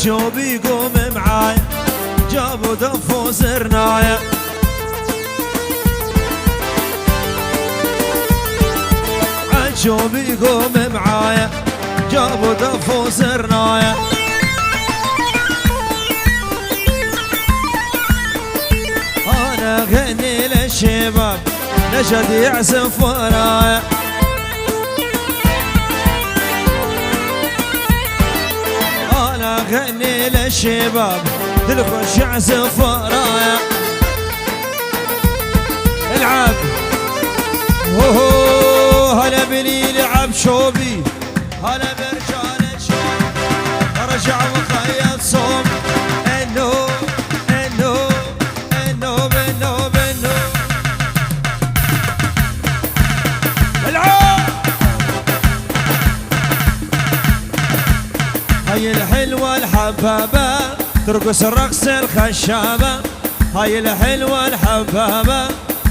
عجوبي قوم معايا جابوا دف وزرنايا عجوبي قوم معايا جابوا دف وزرنايا انا غني للشباب نشد يعزف ورايا انا غني للشباب تلخش يعزف ورايا العب هلا بلي لعب شوبي هلا برجال الشوب ارجع وخيط صوب النوب النوب النوب النوب النوب العب هاي الحلوة الحبابة ترقص الرقص الخشابة هاي الحلوة الحبابة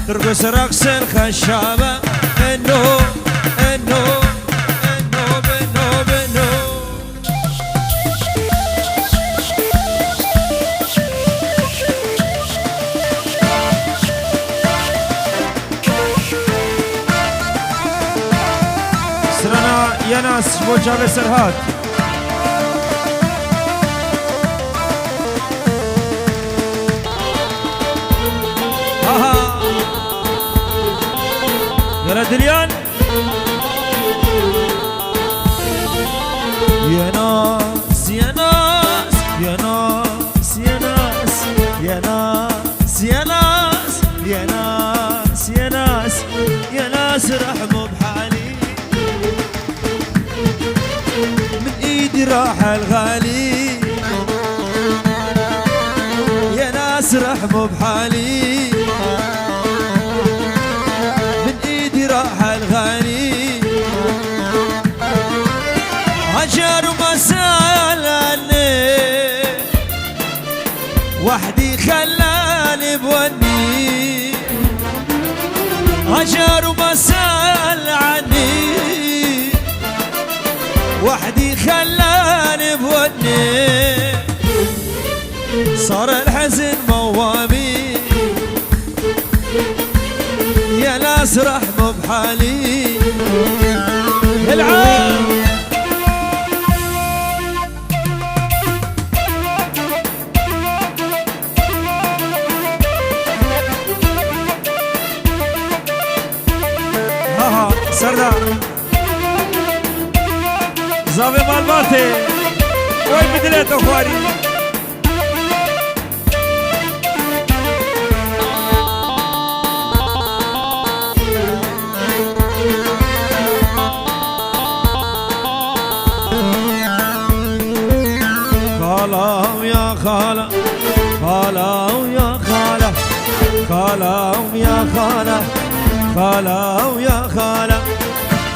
ترقص رقص الخشابة النوب النوب النوب النوب النوب سرنا يا ناس بوجاب سرهاد يا دليان يا ناس يا ناس يا ناس يا ناس يا ناس يا ناس يا ناس يا ناس يا ناس رحموا بحالي من ايدي راح الغالي يا ناس رحموا بحالي راح الغالي هجر وما سالني وحدي خلاني بوني هجر وما سال عني وحدي خلاني بوني صار الحزن موامي يا ناس رحموا بحالي العب ها سردار زاوي مالباتي وين بدلت اخواري خالة يا خالة خالة يا خالة خالة يا خالة خالة يا خالة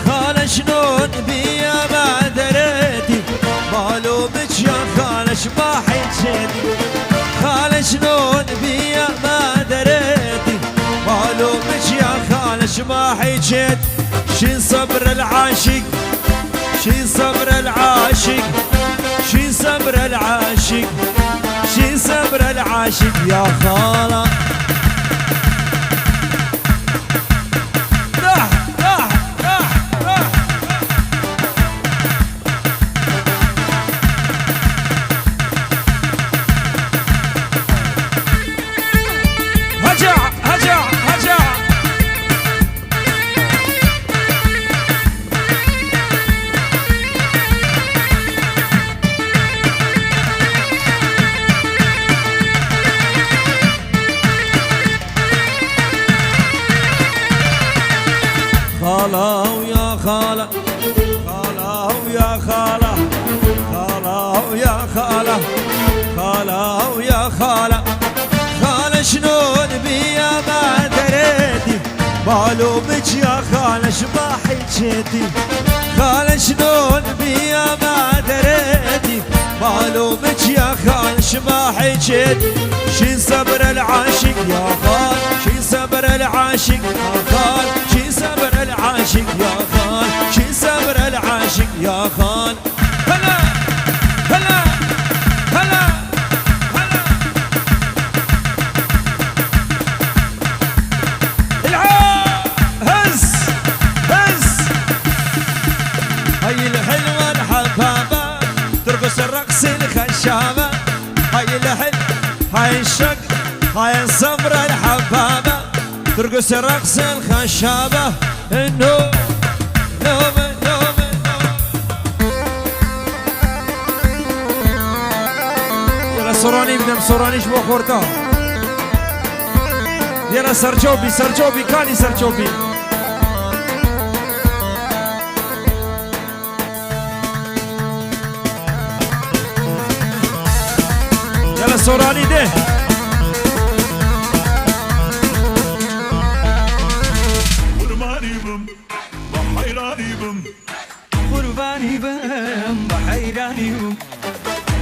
خالة شلون بيا ما دريتي مالومك يا خالة شما حجيتي خالة شلون بيا ما دريتي مالومك يا خالة شما حجيت شين صبر العاشق شين صبر العاشق شين صبر العاشق شين صبر العاشق يا خالة راح راح راح راح هجع هجع هجع خالة ويا خالة خالة ويا خالة خالة ويا خالة خالة ويا خالة خالة شلون بيا ما دريتي معلومك يا خالة شما حجيتي خالة شلون بيا ما دريتي معلومك يا خالة شما حجيتي شين صبر العاشق يا خال شين صبر العاشق يا خال شين صبر العاشق يا خال شين صبر العاشق يا خال هلا هلا الخشابة هاي الحل هاي الشق هاي الصبر الحبابة ترقص رقص الخشابة النوم نوم نوم يلا سوراني بدم سورانيش بو خورتا يلا سرجوبي كاني سرجوبي يلا سوراني ده قرباني بم بحيراني بم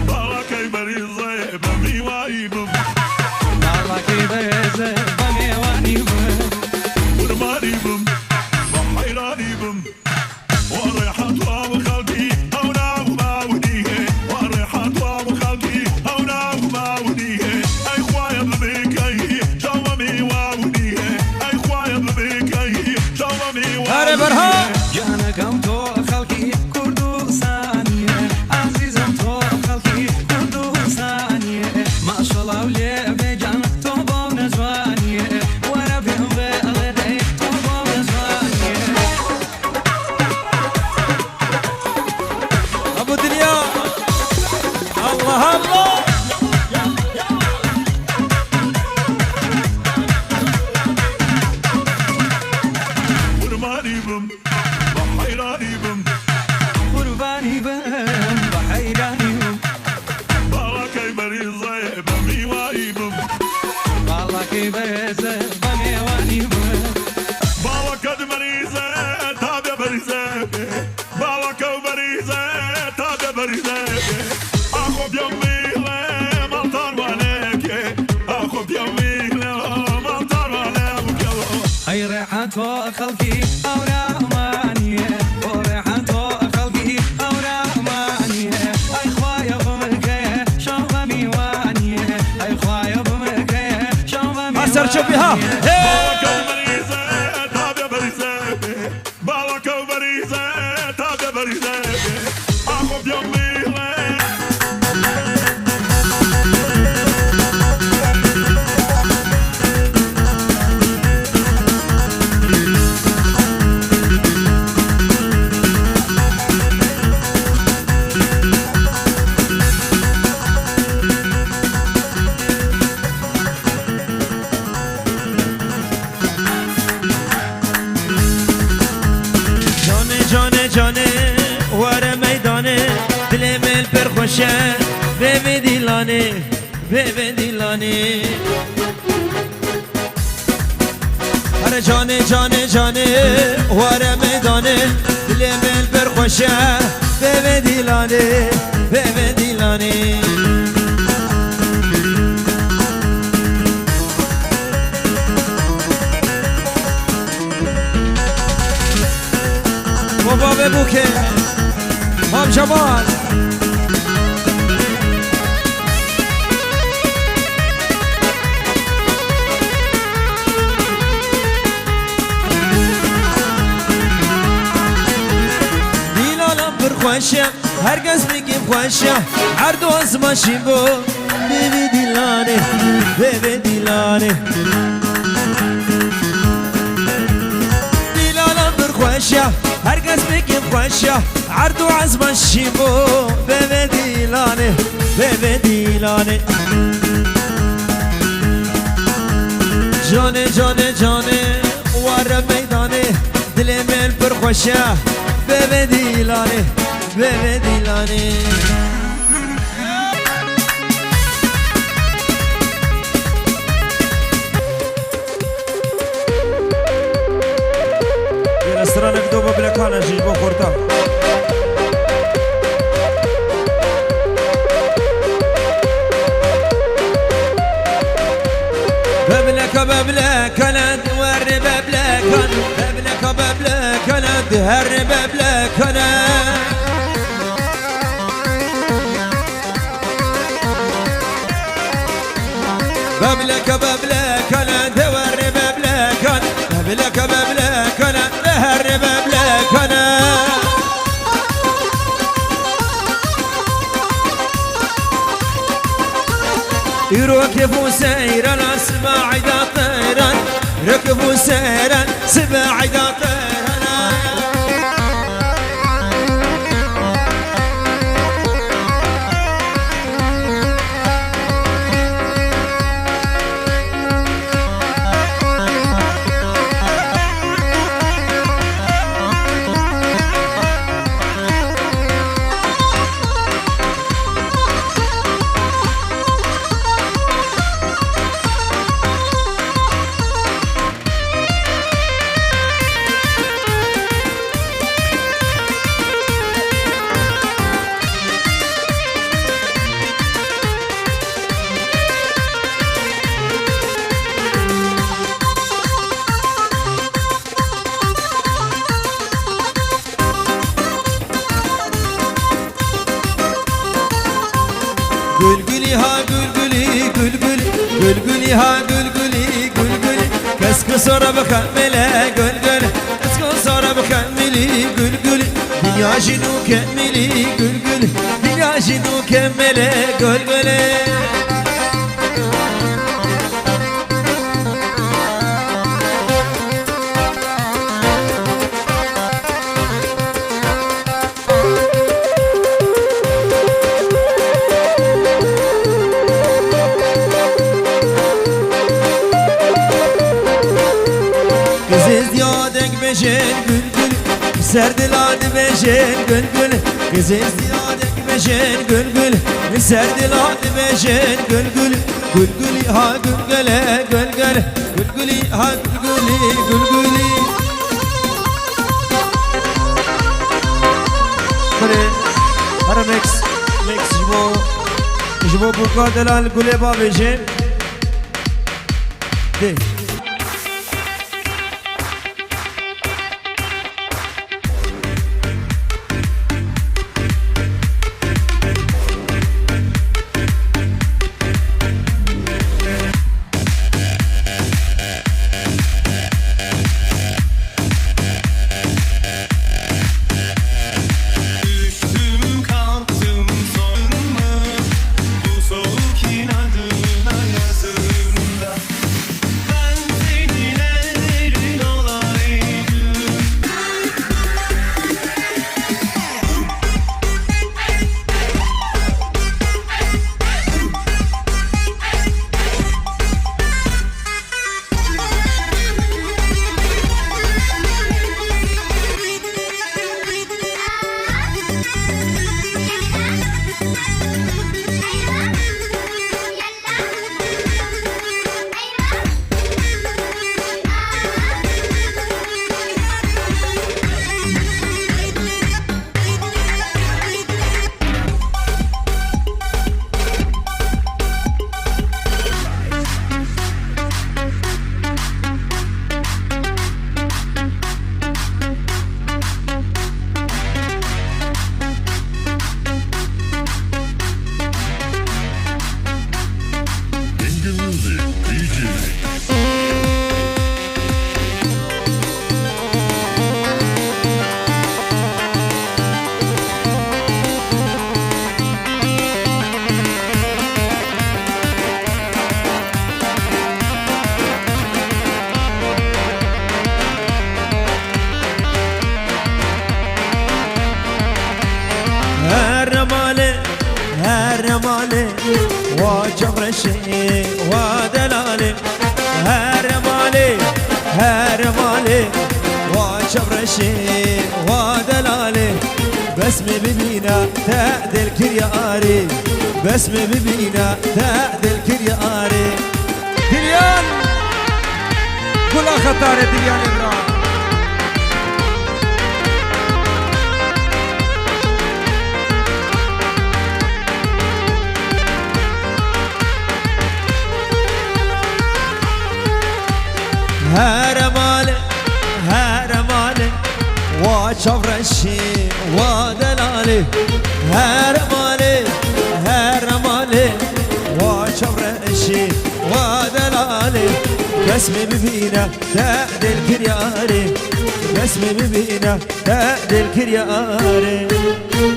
باوكي بريزة بمي وايبم باوكي بريزة بمي وايبم قرباني بم بحيراني بم وريحة وخلقي هونا وماوديه وريحة وخلقي هونا وماوديه اي خوايا ببيكي جوامي واوديه اي خوايا ببيكي جوامي واوديه جانا كم تو خلقي كردو ثانية عزيزم تو خلقي كردو ثانية ما شاء الله ولي بجان تو بو نجوانية وانا بهم بغدي تو بو نجوانية ابو دنيا الله الله قرباني بم بحيراني بم قرباني بم بحيراني بم باوكي بريزة بمي وايبم والله كيف بمي وايبم باوكد مريزة تابع بريزة باوكو بريزة تابع بريزة اخو بيومي مالطار وانك اخو بيومي مالطار وانك اي ريحة خلقي او رحمانية وريحة خلقي او رحمانية اي خوايا بمركية شوفة ميوانية اي خوايا بمركية شوفة أسر شوفيها باوكو بريزة تابع بريزة باوكو بريزة تابع بريزة اخو بيومي جانه واره میدانه دل من پر خوشه به دیلانه به دیلانه هر جانه واره میدانه دل من پر خوشه به دیلانه به دیلانه بابا بوکه باب جمال دیلالم پر خوشه هرگز میگیم خوشه هر دو از ماشین بو بیبی دیلانه بیبی دیلانه دیلالم پر خوشه هرگز بگیم خوشه عرض و عزم الشیبو به دیلانه به دیلانه جانه وار میدانه دل من پر خوشه به دیلانه به دیلانه استرانك دوبا بلكانا جيبو خورتا ببلك انا ور ببلك انا دهر ببلك انا ببلك انا دور ببلك انا ببلك انا دهر ببلك انا سيرا سبع عدا طيران ركبوا سيرا سبع عدا طيران Gülgülü ha gülgülü gülgülü Gülgülü ha gülgülü gülgülü Kesko sonra bekemmele gülgülü Kesko sonra bekemmeli gülgülü Dünya jinu kemmeli gülgülü Dünya jinu kemmele gülgülü bejen gülgül Serdiladı bejen gülgül Kız izdiyadek bejen gülgül Serdiladı bejen gülgül Gülgülü ha gülgüle gülgül Gülgülü ha gülgülü gülgülü Hara mix Jbo buka delal gule ba bejen De رمالي وجبرشي ودلالي هرمالي وجبرشي ودلالي بسمي ببينا تعدل كرياري بسمي ببينا تعدل كرياري دليان كلها خطارة دليان إبراهيم هرمالي وشفرشي ودلالي هرمالي وشفرشي ودلالي بسمي ببينا تعدل كرياري بسمي ببينا تعدل كرياري